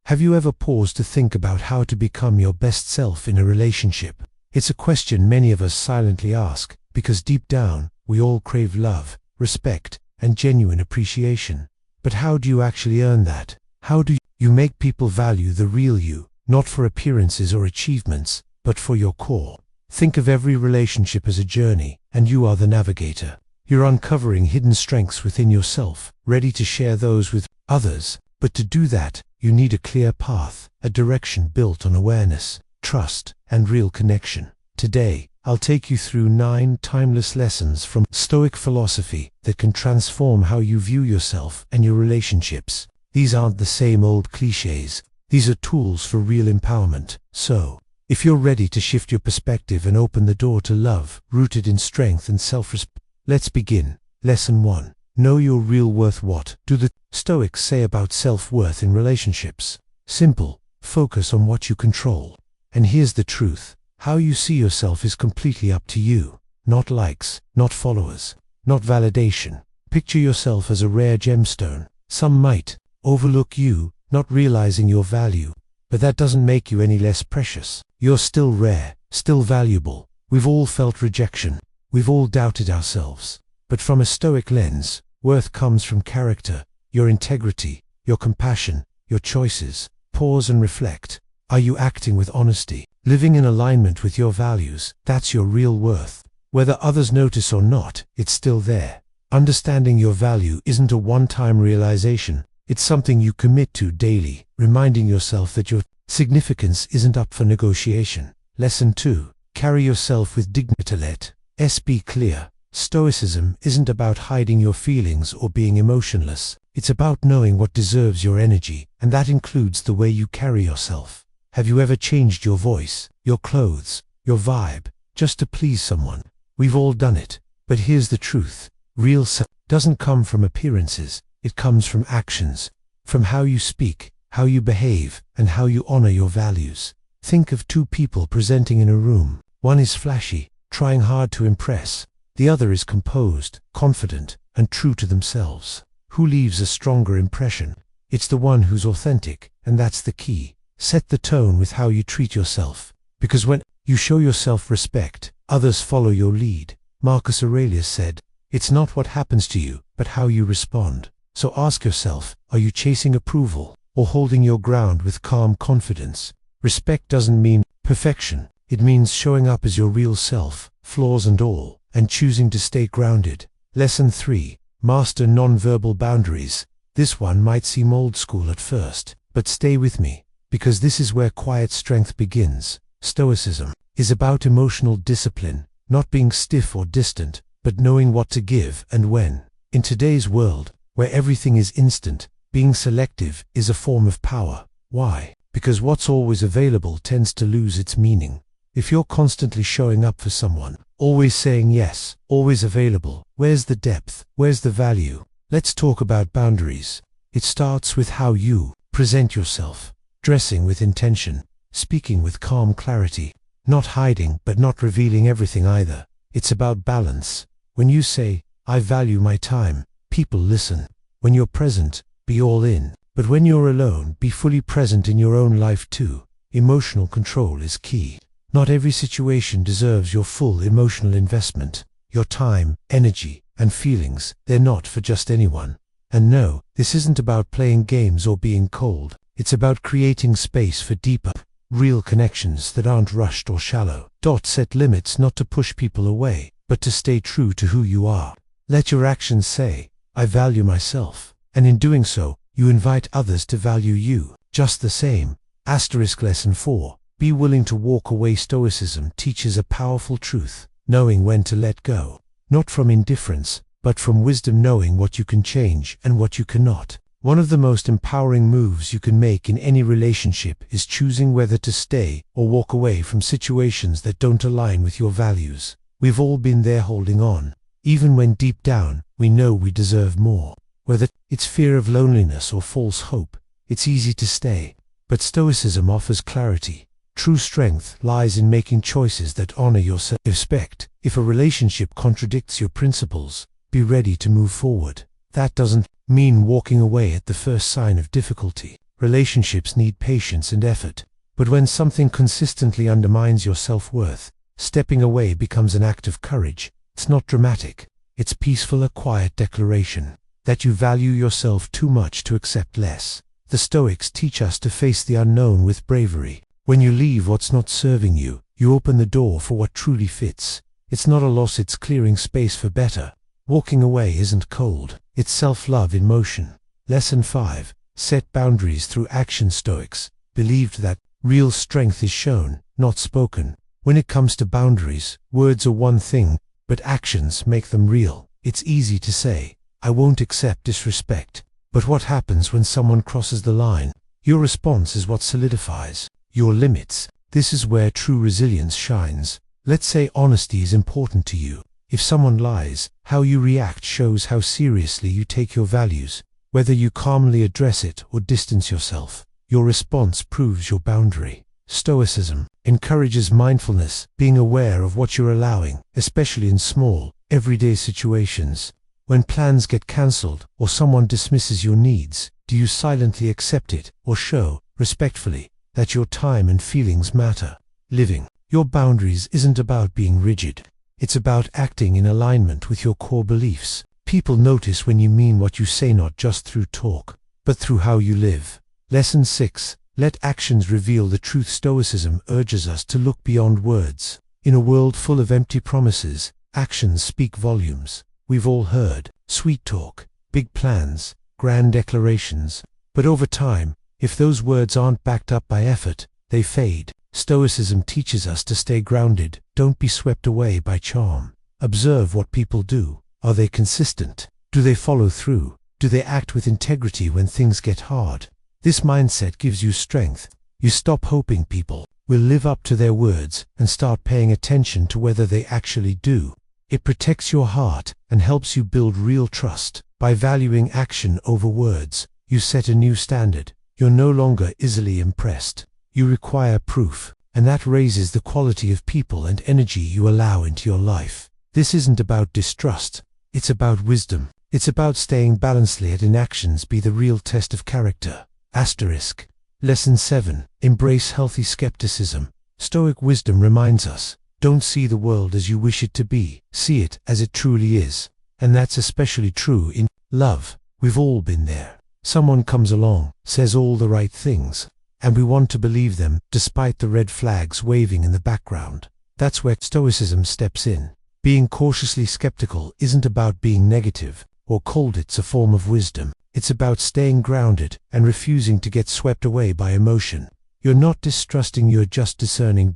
Have you ever paused to think about how to become your best self in a relationship? It's a question many of us silently ask, because deep down, we all crave love, respect, and genuine appreciation. But how do you actually earn that? How do you make people value the real you, not for appearances or achievements, but for your core? Think of every relationship as a journey, and you are the navigator. You're uncovering hidden strengths within yourself, ready to share those with others. But to do that, you need a clear path, a direction built on awareness, trust, and real connection. Today, I'll take you through 9 timeless lessons from Stoic philosophy that can transform how you view yourself and your relationships. These aren't the same old cliches. These are tools for real empowerment. So, if you're ready to shift your perspective and open the door to love, rooted in strength and self-respect, let's begin. Lesson 1. Know your real worth. What do the Stoics say about self-worth in relationships? Simple. Focus on what you control. And here's the truth. How you see yourself is completely up to you. Not likes, not followers, not validation. Picture yourself as a rare gemstone. Some might overlook you, not realizing your value. But that doesn't make you any less precious. You're still rare, still valuable. We've all felt rejection. We've all doubted ourselves. But from a Stoic lens, worth comes from character, your integrity, your compassion, your choices. Pause and reflect. Are you acting with honesty, living in alignment with your values? That's your real worth. Whether others notice or not, it's still there. Understanding your value isn't a one-time realization. It's something you commit to daily, reminding yourself that your significance isn't up for negotiation. Lesson 2. Carry yourself with dignity. Let us be clear. Stoicism isn't about hiding your feelings or being emotionless. It's about knowing what deserves your energy, and that includes the way you carry yourself. Have you ever changed your voice, your clothes, your vibe, just to please someone? We've all done it. But here's the truth. Real self doesn't come from appearances. It comes from actions, from how you speak, how you behave, and how you honor your values. Think of 2 people presenting in a room. One is flashy, trying hard to impress. The other is composed, confident, and true to themselves. Who leaves a stronger impression? It's the one who's authentic, and that's the key. Set the tone with how you treat yourself. Because when you show yourself respect, others follow your lead. Marcus Aurelius said, "It's not what happens to you, but how you respond." So ask yourself, are you chasing approval, or holding your ground with calm confidence? Respect doesn't mean perfection. It means showing up as your real self, flaws and all, and choosing to stay grounded. Lesson 3. Master non-verbal boundaries. This one might seem old school at first, but stay with me, because this is where quiet strength begins. Stoicism is about emotional discipline, not being stiff or distant, but knowing what to give and when. In today's world, where everything is instant, being selective is a form of power. Why? Because what's always available tends to lose its meaning. If you're constantly showing up for someone, always saying yes, always available, where's the depth? Where's the value? Let's talk about boundaries. It starts with how you present yourself, dressing with intention, speaking with calm clarity, not hiding but not revealing everything either. It's about balance. When you say, "I value my time," people listen. When you're present, be all in. But when you're alone, be fully present in your own life too. Emotional control is key. Not every situation deserves your full emotional investment. Your time, energy, and feelings, they're not for just anyone. And no, this isn't about playing games or being cold. It's about creating space for deeper, real connections that aren't rushed or shallow. Set limits not to push people away, but to stay true to who you are. Let your actions say, "I value myself," and in doing so, you invite others to value you just the same. Lesson 4. Be willing to walk away. Stoicism teaches a powerful truth, knowing when to let go. Not from indifference, but from wisdom, knowing what you can change and what you cannot. One of the most empowering moves you can make in any relationship is choosing whether to stay or walk away from situations that don't align with your values. We've all been there, holding on, even when deep down we know we deserve more. Whether it's fear of loneliness or false hope, it's easy to stay. But Stoicism offers clarity. True strength lies in making choices that honor your self-respect. If a relationship contradicts your principles, be ready to move forward. That doesn't mean walking away at the first sign of difficulty, Relationships need patience and effort. But when something consistently undermines your self-worth, stepping away becomes an act of courage. It's not dramatic. It's peaceful, a quiet declaration that you value yourself too much to accept less. The Stoics teach us to face the unknown with bravery. When you leave what's not serving you, you open the door for what truly fits. It's not a loss, it's clearing space for better. Walking away isn't cold, it's self-love in motion. Lesson 5. Set boundaries through action. Stoics believed that real strength is shown, not spoken. When it comes to boundaries, words are one thing, but actions make them real. It's easy to say, "I won't accept disrespect." But what happens when someone crosses the line? Your response is what solidifies your limits. This is where true resilience shines. Let's say honesty is important to you. If someone lies, how you react shows how seriously you take your values. Whether you calmly address it or distance yourself, your response proves your boundary. Stoicism encourages mindfulness, being aware of what you're allowing, especially in small, everyday situations. When plans get cancelled or someone dismisses your needs, do you silently accept it or show, respectfully, that your time and feelings matter? Living your boundaries isn't about being rigid. It's about acting in alignment with your core beliefs. People notice when you mean what you say, not just through talk, but through how you live. Lesson 6. Let actions reveal the truth. Stoicism urges us to look beyond words. In a world full of empty promises, actions speak volumes. We've all heard sweet talk, big plans, grand declarations. But over time, if those words aren't backed up by effort, they fade. Stoicism teaches us to stay grounded. Don't be swept away by charm. Observe what people do. Are they consistent? Do they follow through? Do they act with integrity when things get hard? This mindset gives you strength. You stop hoping people will live up to their words and start paying attention to whether they actually do. It protects your heart and helps you build real trust. By valuing action over words, you set a new standard. You're no longer easily impressed. You require proof, and that raises the quality of people and energy you allow into your life. This isn't about distrust. It's about wisdom. It's about staying balanced. Let inactions be the real test of character. Asterisk. Lesson 7. Embrace healthy skepticism. Stoic wisdom reminds us, don't see the world as you wish it to be. See it as it truly is. And that's especially true in love. We've all been there. Someone comes along, says all the right things, and we want to believe them despite the red flags waving in the background. That's where Stoicism steps in. Being cautiously skeptical isn't about being negative or cold. It's a form of wisdom. It's about staying grounded and refusing to get swept away by emotion. You're not distrusting, you're just discerning.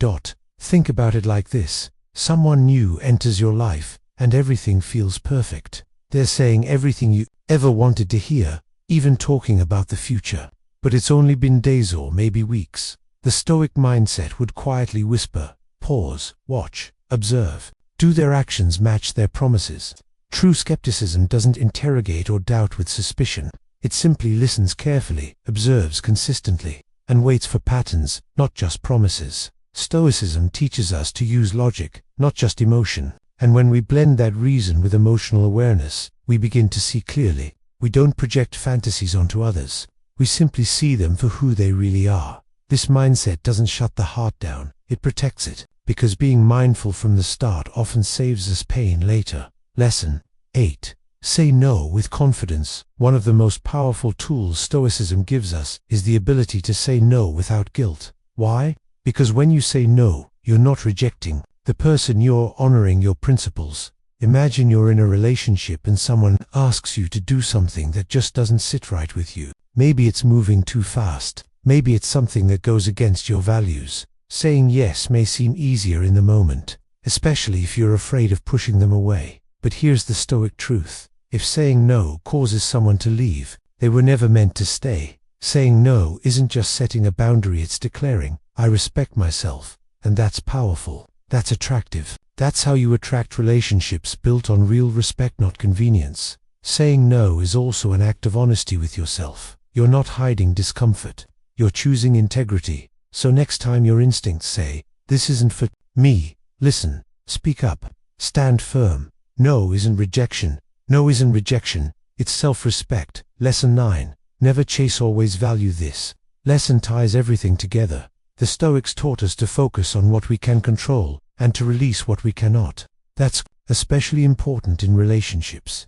Think about it like this. Someone new enters your life and everything feels perfect. They're saying everything you ever wanted to hear, even talking about the future. But it's only been days or maybe weeks. The Stoic mindset would quietly whisper, pause, watch, observe. Do their actions match their promises? True skepticism doesn't interrogate or doubt with suspicion. It simply listens carefully, observes consistently, and waits for patterns, not just promises. Stoicism teaches us to use logic, not just emotion. And when we blend that reason with emotional awareness, we begin to see clearly. We don't project fantasies onto others. We simply see them for who they really are. This mindset doesn't shut the heart down, it protects it, because being mindful from the start often saves us pain later. Lesson 8. Say no with confidence. One of the most powerful tools Stoicism gives us is the ability to say no without guilt. Why? Because when you say no, you're not rejecting the person, you're honoring your principles. Imagine you're in a relationship and someone asks you to do something that just doesn't sit right with you. Maybe it's moving too fast. Maybe it's something that goes against your values. Saying yes may seem easier in the moment, especially if you're afraid of pushing them away. But here's the Stoic truth. If saying no causes someone to leave, they were never meant to stay. Saying no isn't just setting a boundary, it's declaring, I respect myself. And that's powerful. That's attractive. That's how you attract relationships built on real respect, not convenience. Saying no is also an act of honesty with yourself. You're not hiding discomfort. You're choosing integrity. So next time your instincts say, this isn't for me, listen, speak up, stand firm. No isn't rejection. No isn't rejection. It's self-respect. Lesson 9. Never chase, always value. This lesson ties everything together. The Stoics taught us to focus on what we can control and to release what we cannot. That's especially important in relationships.